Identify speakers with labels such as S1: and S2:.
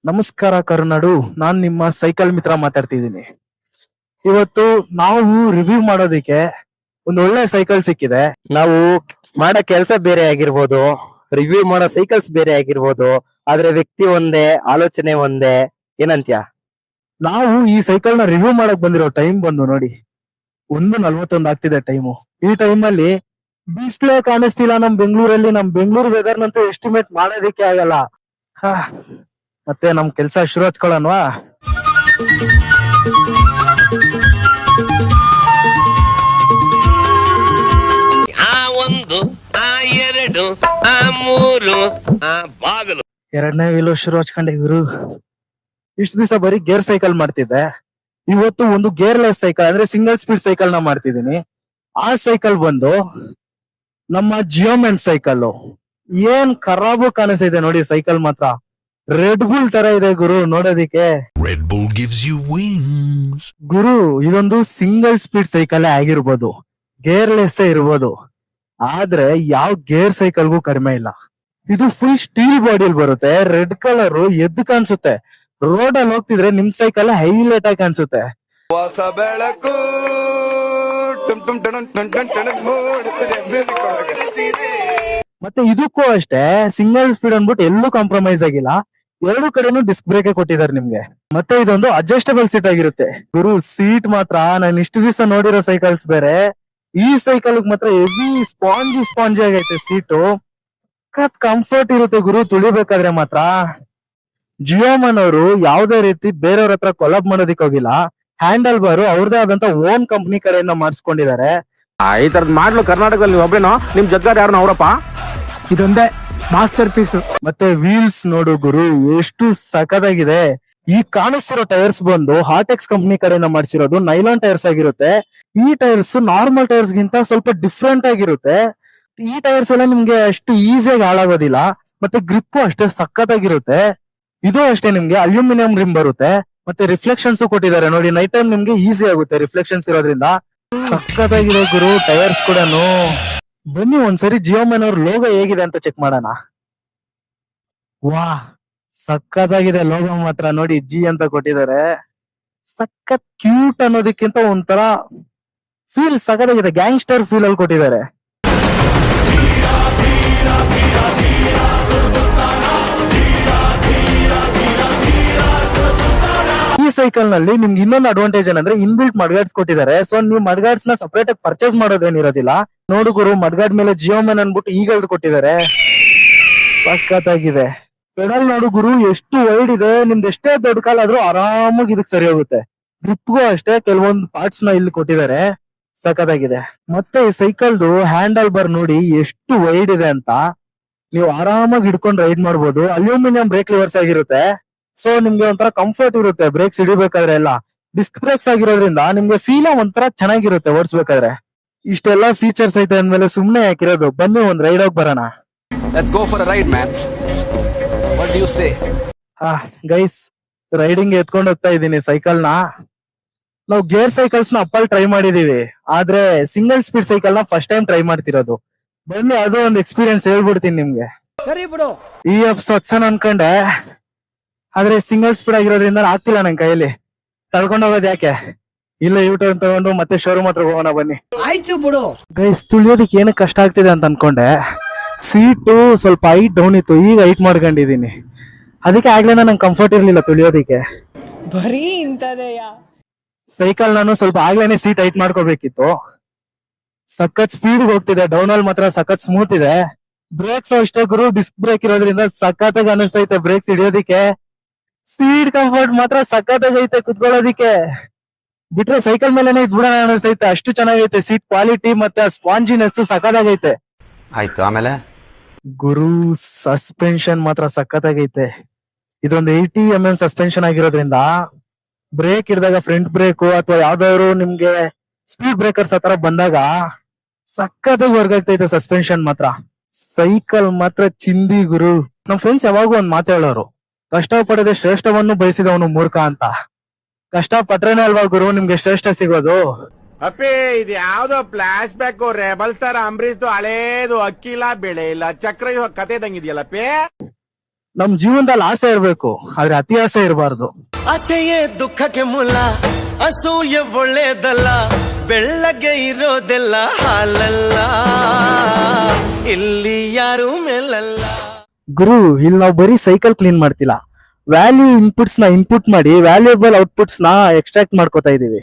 S1: ನಮಸ್ಕಾರ ಕರುನಾಡು, ನಾನ್ ನಿಮ್ಮ ಸೈಕಲ್ ಮಿತ್ರ ಮಾತಾಡ್ತಿದ್ದೀನಿ. ಇವತ್ತು ನಾವು ರಿವ್ಯೂ ಮಾಡೋದಿಕ್ಕೆ ಒಂದು ಒಳ್ಳೆ ಸೈಕಲ್ ಸಿಕ್ಕಿದೆ.
S2: ನಾವು ಮಾಡೋ ಕೆಲಸ ಬೇರೆ ಆಗಿರ್ಬೋದು, ರಿವ್ಯೂ ಮಾಡೋ ಸೈಕಲ್ಸ್ ಬೇರೆ ಆಗಿರ್ಬೋದು, ಆದ್ರೆ ವ್ಯಕ್ತಿ ಒಂದೇ, ಆಲೋಚನೆ ಒಂದೇ. ಏನಂತ್ಯ?
S1: ನಾವು ಈ ಸೈಕಲ್ ನ ರಿವ್ಯೂ ಮಾಡಕ್ ಬಂದಿರೋ ಟೈಮ್ ಬಂದು ನೋಡಿ 1:41 ಆಗ್ತಿದೆ ಟೈಮು. ಈ ಟೈಮ್ ಅಲ್ಲಿ ಬಿಸ್ಲೇ ಕಾಣಿಸ್ತಿಲ್ಲ ನಮ್ ಬೆಂಗಳೂರಲ್ಲಿ. ನಮ್ ಬೆಂಗಳೂರು ವೆದರ್ ನಂತೂ ಎಸ್ಟಿಮೇಟ್ ಮಾಡೋದಿಕ್ಕೆ ಆಗಲ್ಲ. ಮತ್ತೆ ನಮ್ ಕೆಲ್ಸ ಶುರು ಹಚ್ಕೊಳ್ಳೋಣವಾ?
S3: ಎರಡು ಮೂರು ಬಾಗಿಲು.
S1: ಎರಡನೇ ವೀಲು ಶುರು ಹಚ್ಕೊಂಡೆ ಗುರು. ಇಷ್ಟು ದಿವಸ ಬರೀ ಗೇರ್ ಸೈಕಲ್ ಮಾಡ್ತಿದ್ದೆ. ಇವತ್ತು ಒಂದು ಗೇರ್ಲೆಸ್ ಸೈಕಲ್ ಅಂದ್ರೆ ಸಿಂಗಲ್ ಸ್ಪೀಡ್ ಸೈಕಲ್ ನ ಮಾಡ್ತಿದ್ದೀನಿ. ಆ ಸೈಕಲ್ ಬಂದು ನಮ್ಮ ಜಿಯೋಮೆನ್ ಸೈಕಲ್. ಏನ್ ಖರಾಬು ಕಾಣಿಸ್ತಿದೆ ನೋಡಿ ಸೈಕಲ್ ಮಾತ್ರ. ರೆಡ್ ಬುಲ್ ತರ ಇದೆ ಗುರು ನೋಡೋದಿಕ್ಕೆ.
S4: Red Bull gives you wings.
S1: ಗುರು, ಇದೊಂದು ಸಿಂಗಲ್ ಸ್ಪೀಡ್ ಸೈಕಲ್ ಆಗಿರ್ಬೋದು, ಗೇರ್ಲೆಸ್ ಇರ್ಬೋದು, ಆದ್ರೆ ಯಾವ ಗೇರ್ ಸೈಕಲ್ಗೂ ಕಡಿಮೆ ಇಲ್ಲ. ಇದು ಫುಲ್ ಸ್ಟೀಲ್ ಬಾಡಿಲ್ ಬರುತ್ತೆ. ರೆಡ್ ಕಲರ್ ಎದ್ದು ಕಾಣಿಸುತ್ತೆ. ರೋಡ್ ಅಲ್ಲಿ ಹೋಗ್ತಿದ್ರೆ ನಿಮ್ ಸೈಕಲ್ ಹೈಲೈಟ್ ಆಗಿ ಕಾಣಿಸುತ್ತೆ.
S5: ಹೊಸ ಬೆಳಕು
S1: ಮತ್ತೆ ಇದಕ್ಕೂ ಅಷ್ಟೇ ಸಿಂಗಲ್ ಸ್ಪೀಡ್ ಅನ್ಬಿಟ್ಟು ಎಲ್ಲೂ ಕಾಂಪ್ರಮೈಸ್ ಆಗಿಲ್ಲ. ಎರಡು ಕಡೆನೂ ಡಿಸ್ಕ್ ಬ್ರೇಕ್ ಕೊಟ್ಟಿದ್ದಾರೆ ನಿಮ್ಗೆ. ಮತ್ತೆ ಇದೊಂದು ಅಡ್ಜಸ್ಟಬಲ್ ಸೀಟ್ ಆಗಿರುತ್ತೆ. ಗುರು, ಸೀಟ್ ಮಾತ್ರ ನಾನು ಇಷ್ಟು ದಿವಸ ನೋಡಿರೋ ಸೈಕಲ್ಸ್ ಬೇರೆ. ಈ ಸೈಕಲ್ ಮಾತ್ರ ಹೆವಿ ಸ್ಪಾಂಜಿ ಆಗೈತೆ ಸೀಟು. ಕಂಫರ್ಟ್ ಇರುತ್ತೆ ಗುರು ತುಳಿಬೇಕಾದ್ರೆ ಮಾತ್ರ. ಜಿಯೋಮನ್ ಅವರು ಯಾವ್ದೇ ರೀತಿ ಬೇರೆಯವ್ರ ಹತ್ರ ಕೊಲಾಬ್ ಮಾಡೋದಿಕ್ ಹೋಗಿಲ್ಲ. ಹ್ಯಾಂಡಲ್ ಬಾರ್ ಅವ್ರದೇ ಆದಂತ ಓನ್ ಕಂಪ್ನಿ ಕಡೆಯಿಂದ ಮಾಡಿಸ್ಕೊಂಡಿದ್ದಾರೆ.
S2: ಈ ತರದ್ ಮಾಡ್ಲು ಕರ್ನಾಟಕದಲ್ಲಿ ಒಬ್ರೇನೋ, ನಿಮ್ ಜಗ್ಗಾರ್ ಯಾರು ಅವರಪ್ಪ?
S1: ಇದೊಂದೇ ಮಾಸ್ಟರ್ ಪೀಸ್. ಮತ್ತೆ ವೀಲ್ಸ್ ನೋಡು ಗುರು, ಎಷ್ಟು ಸಖತ್ತಾಗಿದೆ. ಈ ಕಾಣಿಸ್ತಿರೋ ಟೈರ್ಸ್ ಬಂದು ಹಾಟೆಕ್ಸ್ ಕಂಪ್ನಿ ಕಡೆಯಿಂದ ಮಾಡಿಸಿರೋದು ನೈಲಾನ್ ಟೈರ್ಸ್ ಆಗಿರುತ್ತೆ. ಈ ಟೈರ್ಸ್ ನಾರ್ಮಲ್ ಟೈರ್ಸ್ ಗಿಂತ ಸ್ವಲ್ಪ ಡಿಫ್ರೆಂಟ್ ಆಗಿರುತ್ತೆ. ಈ ಟೈರ್ಸ್ ಎಲ್ಲ ನಿಮ್ಗೆ ಅಷ್ಟು ಈಸಿಯಾಗಿ ಹಾಳಾಗೋದಿಲ್ಲ. ಮತ್ತೆ ಗ್ರಿಪ್ಪು ಅಷ್ಟೇ ಸಖತ್ತಾಗಿರುತ್ತೆ. ಇದು ಅಷ್ಟೇ ನಿಮ್ಗೆ ಅಲ್ಯೂಮಿನಿಯಂ ರಿಮ್ ಬರುತ್ತೆ. ಮತ್ತೆ ರಿಫ್ಲೆಕ್ಷನ್ಸ್ ಕೊಟ್ಟಿದ್ದಾರೆ ನೋಡಿ, ನೈಟ್ ಟೈಮ್ ನಿಮ್ಗೆ ಈಸಿ ಆಗುತ್ತೆ ರಿಫ್ಲೆಕ್ಷನ್ಸ್ ಇರೋದ್ರಿಂದ. ಸಖತ್ತಾಗಿದೆ ಗುರು ಟೈರ್ಸ್ ಕೂಡ. ಬನ್ನಿ ಒಂದ್ಸರಿ ಜಿಯೋಮನ್ ಅವ್ರ ಲೋಗೋ ಹೇಗಿದೆ ಅಂತ ಚೆಕ್ ಮಾಡೋಣ. ವಾ, ಸಖತ್ತಾಗಿದೆ ಲೋಗೋ ಮಾತ್ರ. ನೋಡಿ ಜಿ ಅಂತ ಕೊಟ್ಟಿದ್ದಾರೆ. ಸಖತ್ ಕ್ಯೂಟ್ ಅನ್ನೋದಕ್ಕಿಂತ ಒಂಥರ ಫೀಲ್ ಸಖತ್ತಾಗಿದೆ. ಗ್ಯಾಂಗ್ಸ್ಟರ್ ಫೀಲ್ ಅಲ್ಲಿ ಕೊಟ್ಟಿದ್ದಾರೆ. ಈ ಸೈಕಲ್ ನಲ್ಲಿ ನಿಮ್ಗೆ ಇನ್ನೊಂದು ಅಡ್ವಾಂಟೇಜ್ ಏನಂದ್ರೆ ಇನ್ಬಿಲ್ಟ್ ಮಡ್ಗಾರ್ಡ್ಸ್ ಕೊಟ್ಟಿದ್ದಾರೆ. ಸೊ ನೀವು ಮಡ್ಗಾರ್ಡ್ಸ್ ನ ಸಪರೇಟ್ ಆಗಿ ಪರ್ಚೇಸ್ ಮಾಡೋದೇನಿರೋದಿಲ್ಲ. ನೋಡು ಗುರು, ಮಡ್ಗಾರ್ಡ್ ಮೇಲೆ ಜಿಯೋಮನ್ ಅನ್ಬಿಟ್ಟು ಈಗಲ್ದು ಕೊಟ್ಟಿದ್ದಾರೆ. ಸಖತ್ತಾಗಿದೆ. ಪೆಡಲ್ ನೋಡು ಗುರು, ಎಷ್ಟು ವೈಡ್ ಇದೆ. ನಿಮ್ದು ಎಷ್ಟೇ ದೊಡ್ಡ ಕಾಲ ಆದ್ರೂ ಆರಾಮಾಗಿ ಇದಕ್ ಸರಿ ಹೋಗುತ್ತೆ. ಗ್ರಿಪ್ಗೂ ಅಷ್ಟೇ ಕೆಲವೊಂದು ಪಾರ್ಟ್ಸ್ ನ ಇಲ್ಲಿ ಕೊಟ್ಟಿದ್ದಾರೆ. ಸಖತ್ತಾಗಿದೆ. ಮತ್ತೆ ಈ ಸೈಕಲ್ದು ಹ್ಯಾಂಡಲ್ ಬಾರ್ ನೋಡಿ ಎಷ್ಟು ವೈಡ್ ಇದೆ ಅಂತ. ನೀವು ಆರಾಮಾಗಿ ಹಿಡ್ಕೊಂಡು ರೈಡ್ ಮಾಡ್ಬೋದು. ಅಲ್ಯೂಮಿನಿಯಂ ಬ್ರೇಕ್ ಲಿವರ್ಸ್ ಆಗಿರುತ್ತೆ. ಸೊ ನಿಮ್ಗೆ ಒಂಥರ ಕಂಫರ್ಟ್ ಇರುತ್ತೆ ಬ್ರೇಕ್ಸ್ ಹಿಡಿಬೇಕಾದ್ರೆ ಎಲ್ಲ. ಡಿಸ್ಕ್ ಬ್ರೇಕ್ಸ್ ಆಗಿರೋದ್ರಿಂದ ನಿಮ್ಗೆ ಫೀಲ್ ಒಂಥರ ಚೆನ್ನಾಗಿರುತ್ತೆ ಓಡಿಸ್ಬೇಕಾದ್ರೆ. ಇಷ್ಟೆಲ್ಲಾ ಫೀಚರ್ಸ್ ಐತೆ ಅಂದ್ಮೇಲೆ ಸುಮ್ನೆ ಯಾಕಿರೋದು, ಬನ್ನಿ ಒಂದ್ ರೈಡ್ ಹೋಗಿ ಬರೋಣ.
S5: Let's go for a ride, man. What do you say?
S1: Guys, riding ಎತ್ಕೊಂಡು ಹೋಗ್ತಾ ಇದೀನಿ ಸೈಕಲ್ ನ. ನಾವು ಗೇರ್ ಸೈಕಲ್ಸ್ ನ ಅಪ್ಪಲ್ ಟ್ರೈ ಮಾಡಿದೀವಿ, ಆದ್ರೆ ಸಿಂಗಲ್ ಸ್ಪೀಡ್ ಸೈಕಲ್ ನ ಫಸ್ಟ್ ಟೈಮ್ ಟ್ರೈ ಮಾಡ್ತಿರೋದು. ಬನ್ನಿ ಅದು ಒಂದು ಎಕ್ಸ್ಪೀರಿಯನ್ಸ್ ಹೇಳ್ಬಿಡ್ತೀನಿ ನಿಮ್ಗೆ.
S6: ಸರಿ ಬಿಡು.
S1: ಈ ಎಪ್ಸನ್ ಅನ್ಕೊಂಡೆ, ಆದ್ರೆ ಸಿಂಗಲ್ ಸ್ಪೀಡ್ ಆಗಿರೋದ್ರಿಂದ ಆಗ್ತಿಲ್ಲ ನನ್ ಕೈಯಲ್ಲಿ. ತಳ್ಕೊಂಡು ಹೋಗೋದು ಯಾಕೆ, ಇಲ್ಲ ಯೂಟರ್ನ್ ತಗೊಂಡು ಮತ್ತೆ ಶೋರೂಮ್ ಹತ್ರ ಹೋಗೋಣ ಬನ್ನಿ.
S6: ಆಯ್ತು ಬಿಡು.
S1: ಗೈಸ್, ತುಳಿಯೋದಕ್ಕೆ ಏನಕ್ಕೆ ಕಷ್ಟ ಆಗ್ತಿದೆ ಅಂತ ಅನ್ಕೊಂಡೆ. ಸೀಟು ಸ್ವಲ್ಪ ಹೈಟ್ ಡೌನ್ ಇತ್ತು, ಈಗ ಹೈಟ್ ಮಾಡ್ಕೊಂಡಿದೀನಿ. ಅದಕ್ಕೆ ಆಗ್ಲೇ ನಂಗೆ ಕಂಫರ್ಟ್ ಇರ್ಲಿಲ್ಲ ತುಳಿಯೋದಿಕ್ಕೆ.
S7: ಬರೀ ಇಂತದೆಯಾ
S1: ಸೈಕಲ್ ನಾನು ಸ್ವಲ್ಪ ಆಗ್ಲೇನೆ ಸೀಟ್ ಹೈಟ್ ಮಾಡ್ಕೋಬೇಕಿತ್ತು. ಸಖತ್ ಸ್ಪೀಡ್ ಹೋಗ್ತಿದೆ. ಡೌನ್ ಅಲ್ಲಿ ಮಾತ್ರ ಸಖತ್ ಸ್ಮೂತ್ ಇದೆ. ಬ್ರೇಕ್ಸ್ ಅಷ್ಟೇ ಗುರು, ಡಿಸ್ಕ್ ಬ್ರೇಕ್ ಇರೋದ್ರಿಂದ ಸಖತ್ತಾಗಿ ಅನಿಸ್ತೈತೆ ಬ್ರೇಕ್ಸ್ ಹಿಡಿಯೋದಿಕ್ಕೆ. ಸೀಟ್ ಕಂಫರ್ಟ್ ಮಾತ್ರ ಸಖತ್ತಾಗೈತೆ ಕುತ್ಕೊಳ್ಳೋದಿಕ್ಕೆ. ಬಿಟ್ರೆ ಸೈಕಲ್ ಮೇಲೆನೆ ಇದ್ಬಿಡೋಣ ಅನಿಸ್ತೈತೆ, ಅಷ್ಟು ಚೆನ್ನಾಗೈತೆ ಸೀಟ್ ಕ್ವಾಲಿಟಿ ಮತ್ತೆ ಸ್ಪಾಂಜಿನೆಸ್ ಸಖತ್ತಾಗೈತೆ.
S5: ಆಯ್ತು, ಆಮೇಲೆ
S1: ಗುರು, ಸಸ್ಪೆನ್ಷನ್ ಮಾತ್ರ ಸಖತ್ತಾಗೈತೆ. ಇದೊಂದು 80 mm ಸಸ್ಪೆನ್ಷನ್ ಆಗಿರೋದ್ರಿಂದ ಬ್ರೇಕ್ ಹಿಡಿದಾಗ ಫ್ರಂಟ್ ಬ್ರೇಕ್ ಅಥವಾ ಯಾವ್ದಾದ್ರು ನಿಮ್ಗೆ ಸ್ಪೀಡ್ ಬ್ರೇಕರ್ಸ್ ಆತರ ಬಂದಾಗ ಸಖತ್ತಾಗಿ ವರ್ಕ್ ಆಗ್ತೈತೆ ಸಸ್ಪೆನ್ಷನ್ ಮಾತ್ರ. ಸೈಕಲ್ ಮಾತ್ರ ಚಿಂದಿ ಗುರು. ನಮ್ ಫ್ರೆಂಡ್ಸ್ ಯಾವಾಗೂ ಒಂದ್ ಮಾತು ಹೇಳೋರು, ಕಷ್ಟ ಪಡದೆ ಶ್ರೇಷ್ಠವನ್ನು ಬಯಸಿದವನು ಮೂರ್ಖ ಅಂತ. ಕಷ್ಟ ಪಟ್ರೇನೆ ಅಲ್ವಾ ಗುರು ನಿಮ್ಗೆ ಶ್ರೇಷ್ಠ ಸಿಗೋದು.
S8: ಅಪ್ಪಿ, ಇದು ಯಾವ್ದೋ flash back rebel star Ambareesh ಹಳೇದು, ಅಕ್ಕಿಲ್ಲ ಬೆಳೆ ಇಲ್ಲ ಚಕ್ರವ್ಯೂಹ ಕತೆ ಇದ್ದಂಗಿದೆಯಲ್ಲಪ್ಪಿ.
S1: ನಮ್ ಜೀವನದಲ್ಲಿ ಆಸೆ ಇರ್ಬೇಕು, ಆದ್ರೆ ಅತಿ ಆಸೆ ಇರಬಾರ್ದು.
S6: ಆಸೆಯೇ ದುಃಖಕ್ಕೆ ಮೂಲ, ಅಸೂಯೆ ಒಳ್ಳೇದಲ್ಲ, ಬೆಳ್ಳಗೆ ಇರೋದೆಲ್ಲ ಹಾಲಲ್ಲ, ಇಲ್ಲಿ ಯಾರು ಮೇಲಲ್ಲ.
S1: ಗುರು, ಇಲ್ಲಿ ನಾವು ಬರೀ ಸೈಕಲ್ ಕ್ಲೀನ್ ಮಾಡ್ತಿಲ್ಲ, ವ್ಯಾಲ್ಯೂ ಇನ್ಪುಟ್ಸ್ ನ ಇನ್ಪುಟ್ ಮಾಡಿ ವ್ಯಾಲ್ಯೂಬಲ್ ಔಟ್ಪುಟ್ಸ್ ನ ಎಕ್ಸ್ಟ್ರಾಕ್ಟ್ ಮಾಡ್ಕೋತಾ ಇದೀವಿ.